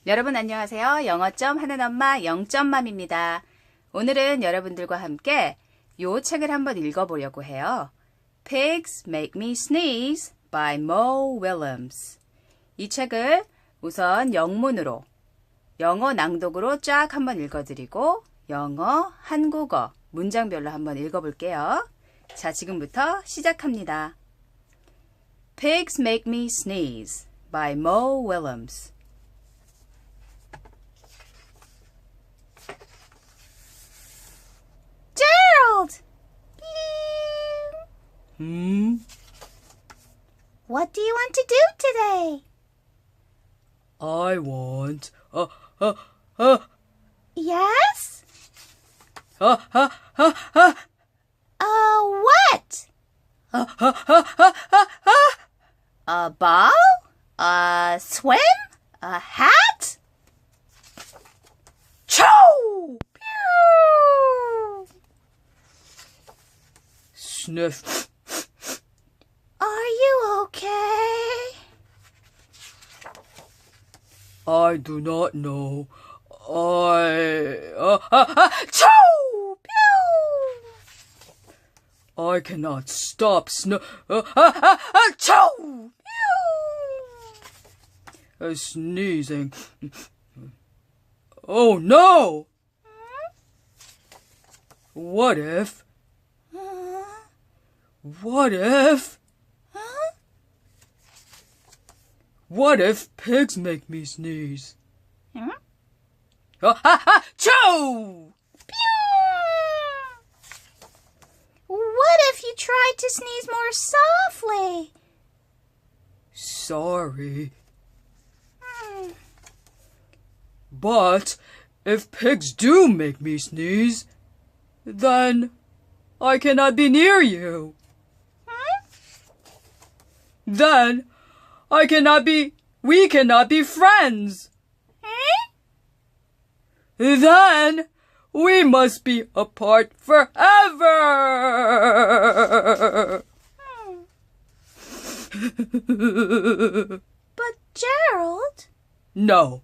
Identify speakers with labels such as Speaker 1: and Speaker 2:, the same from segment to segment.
Speaker 1: 여러분 안녕하세요. 영어점 하는 엄마 영점맘입니다. 오늘은 여러분들과 함께 요 책을 한번 읽어보려고 해요. Pigs Make Me Sneeze by Willems. 이 책을 우선 영문으로, 영어 낭독으로 쫙 한번 읽어드리고 영어, 한국어, 문장별로 한번 읽어볼게요. 자, 지금부터 시작합니다. Pigs Make Me Sneeze by Willems. Gerald! What do you want to do today?
Speaker 2: I want
Speaker 1: Yes?
Speaker 2: what?
Speaker 1: A ball? A swim? A hat? Chow! Pew!
Speaker 2: Sniff.
Speaker 1: Are you okay?
Speaker 2: I do not know.
Speaker 1: Chow! Pew!
Speaker 2: I cannot stop
Speaker 1: Chow!
Speaker 2: sneezing. Oh no! What if? What if pigs make me sneeze? Achoo!
Speaker 1: What if you tried to sneeze more softly?
Speaker 2: Sorry. But if pigs do make me sneeze, then I cannot be near you. Then we cannot be friends. Then we must be apart forever.
Speaker 1: But Gerald...
Speaker 2: No,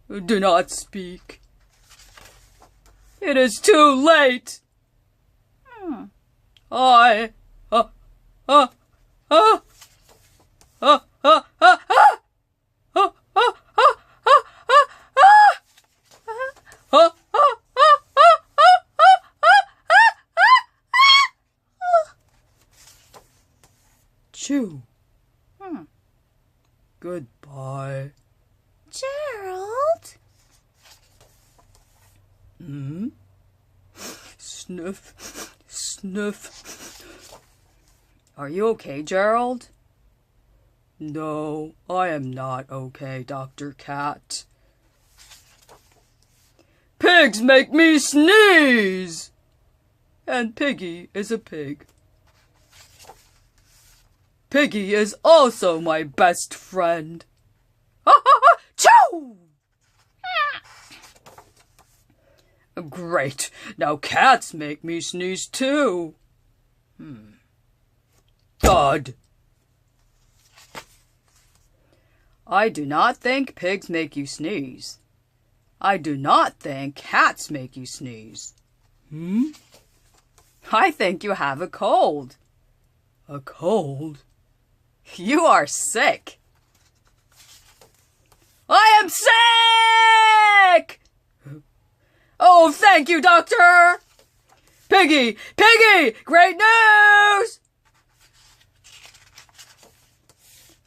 Speaker 2: do not speak. It is too late. Chew. Goodbye.
Speaker 1: Gerald?
Speaker 2: Sniff, sniff. Are you okay, Gerald? No, I am not okay, Dr. Cat. Pigs make me sneeze! And Piggie is a pig. Piggie is also my best friend. Chow! Great. Now cats make me sneeze too. Thud. I do not think pigs make you sneeze. I do not think cats make you sneeze. I think you have a cold. A cold? You are sick. I am sick! Oh, thank you, doctor! Piggie! Piggie! Great news!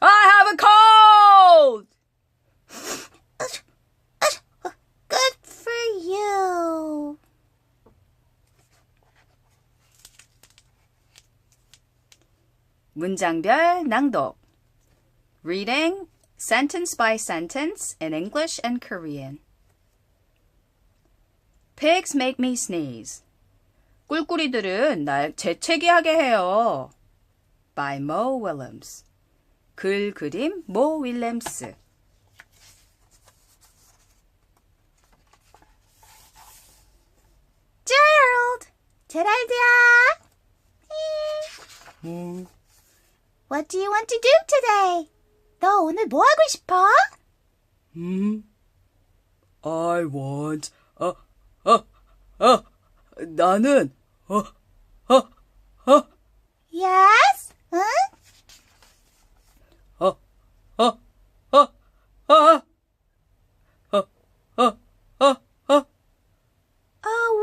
Speaker 2: I have a cold!
Speaker 1: Good for you. 문장별 낭독. Reading sentence by sentence in English and Korean. Pigs make me sneeze. 꿀꿀이들은 날 재채기하게 해요. By Willems. 글 그림 모윌렘스. Gerald, 제랄드야. What do you want to do today? 너 오늘 뭐 하고 싶어?
Speaker 2: I want, 나는,
Speaker 1: Yes? 응?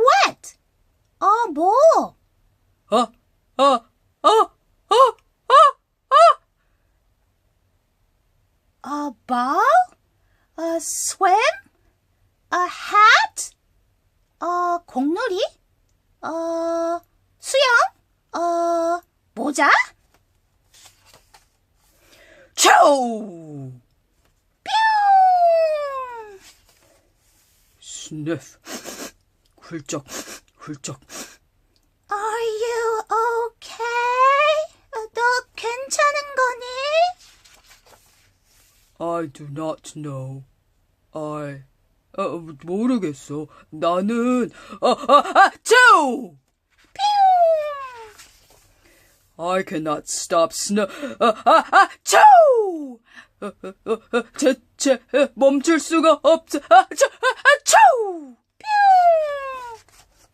Speaker 1: What? 뭐? A ball? A swim? A hat? 공놀이? 수영? 모자?
Speaker 2: 초우!
Speaker 1: 뿅!
Speaker 2: 스니프, 훌쩍.
Speaker 1: Are you okay? 너 괜찮은 거니?
Speaker 2: I do not know. 모르겠어. 나는, 초! I cannot stop 초! 멈출 수가 없어. 초!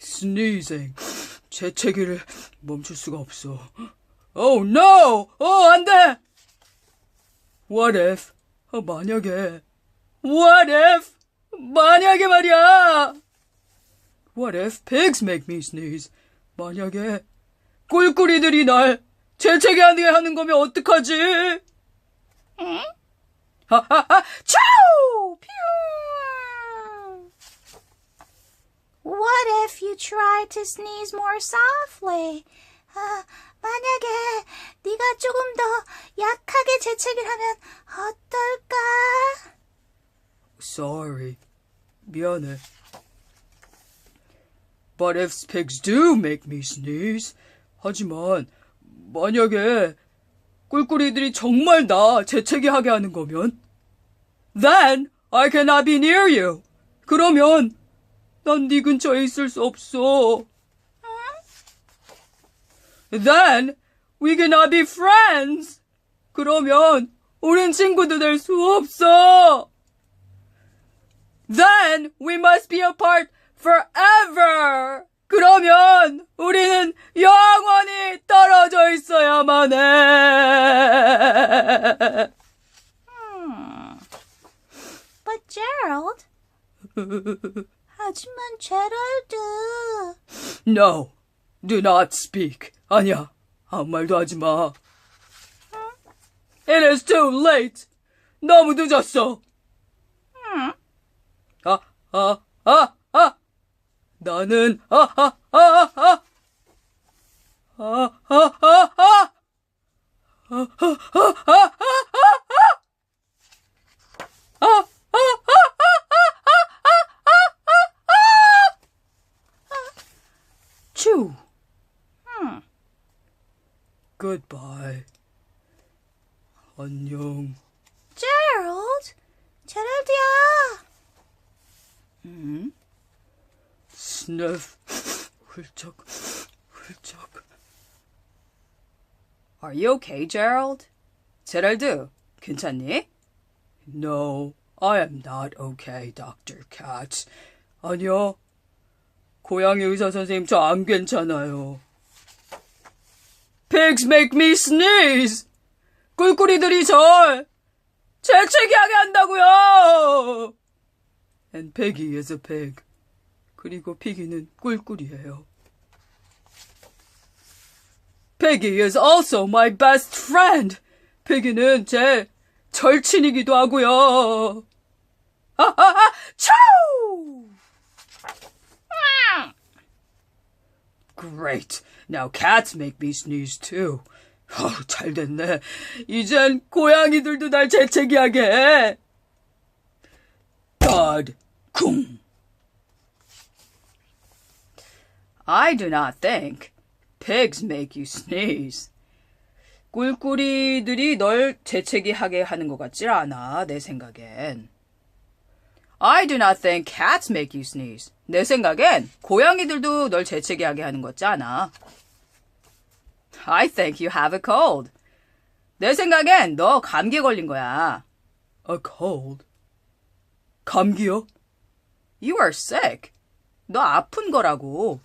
Speaker 2: Sneezing. 재채기를 멈출 수가 없어. Oh no! 안 돼! What if? 만약에. What if? 만약에 말이야. What if pigs make me sneeze? 만약에 꿀꿀이들이 날 재채기 하는 거면 어떡하지?
Speaker 1: 응?
Speaker 2: 초!
Speaker 1: What if you try to sneeze more softly? 만약에 네가 조금 더 약하게 재채기를 하면 어떨까?
Speaker 2: Sorry. 미안해. But if pigs do make me sneeze. 하지만 만약에 꿀꿀이들이 정말 나 재채기 하게 하는 거면 Then I cannot be near you. 그러면 난 네 근처에 있을 수 없어. Then we cannot be friends. 그러면 우린 친구도 될 수 없어. Then we must be apart forever. 그러면 우리는 영원히 떨어져 있어야만 해.
Speaker 1: But Gerald. 하지만 제럴드.
Speaker 2: No, do not speak. 아니야, 아무 말도 하지 마. It is too late. 너무 늦었어. 나는 츄. Goodbye. 안녕.
Speaker 1: Gerald. 제럴드야.
Speaker 2: Sniff. 훌쩍.
Speaker 1: Are you okay, Gerald? 제럴드, 괜찮니?
Speaker 2: No, I am not okay, Dr. Katz. 아니요. 고양이 의사 선생님, 저 안 괜찮아요. Pigs make me sneeze! 꿀꿀이들이 절 재채기하게 한다고요! And Piggie is a pig. 그리고 피기는 꿀꿀이에요. Piggie is also my best friend. 피기는 제 절친이기도 하고요. 초! Great. Now cats make me sneeze too. 잘 됐네. 이젠 고양이들도 날 재채기하게 해. God. 쿵. I do not think pigs make you sneeze. 꿀꿀이들이 널 재채기하게 하는 것 같질 않아, 내 생각엔. I do not think cats make you sneeze. 내 생각엔 고양이들도 널 재채기하게 하는 것 같지 않아. I think you have a cold. 내 생각엔 너 감기 걸린 거야. A cold? 감기요? You are sick. 너 아픈 거라고.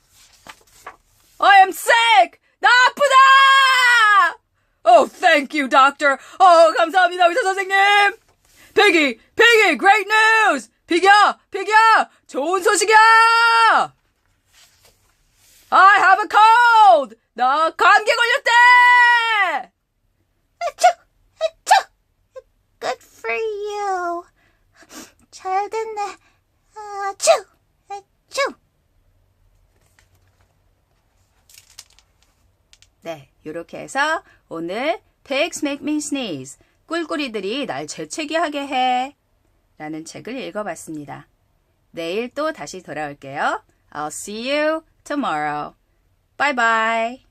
Speaker 2: I am sick. 나 아프다. Oh, thank you, doctor. 감사합니다, 의사 선생님. Piggie, Piggie, great news. 피기야, 피기야, 좋은 소식이야. I have a cold. 나 감기 걸렸대.
Speaker 1: 아쭈, 아쭈. Good for you. 잘 됐네. 아쭈, 아쭈.
Speaker 2: 네, 이렇게 해서 오늘 Pigs make me sneeze. 꿀꿀이들이 날 재채기 하게 해. 라는 책을 읽어봤습니다. 내일 또 다시 돌아올게요. I'll see you tomorrow. Bye bye.